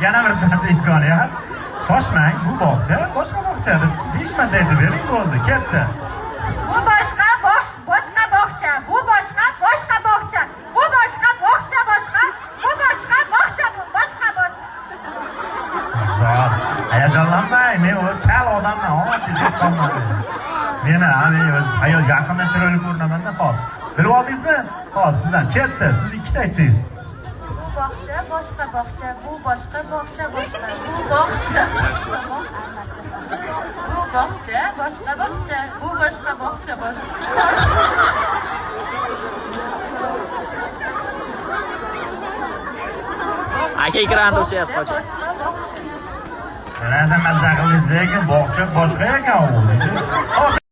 yana bir marta imkoniyat. Shoshmang, bu bog'cha, boshqa bog'cha deb 5 marta aytib bering, bo'ldi, ketdi. Bu boshqa bog'cha, bu boshqa bog'cha, bu boshqa bog'cha boshqa, bu boshqa bog'cha, bu boshqa. Zot, hayajonlanmang, men o kal odamman, tezak qolmadi. Meni o'z hayot yaqindan chiroyli ko'rinaman-da, hop. Bilib oldingizmi? Hop, sizdan ketdi, siz ikkita aytdingiz. Bu bog'cha, boshqa bog'cha, bu boshqa bog'cha, boshqa, bu bog'cha, boshqa bog'cha. Bu bog'cha, boshqa bog'cha, bu boshqa bog'cha, boshqa. Aka ekran to'shyapsiz, qoching. Bilasan, mazza qildingiz, lekin bog'cha boshqa ekan u.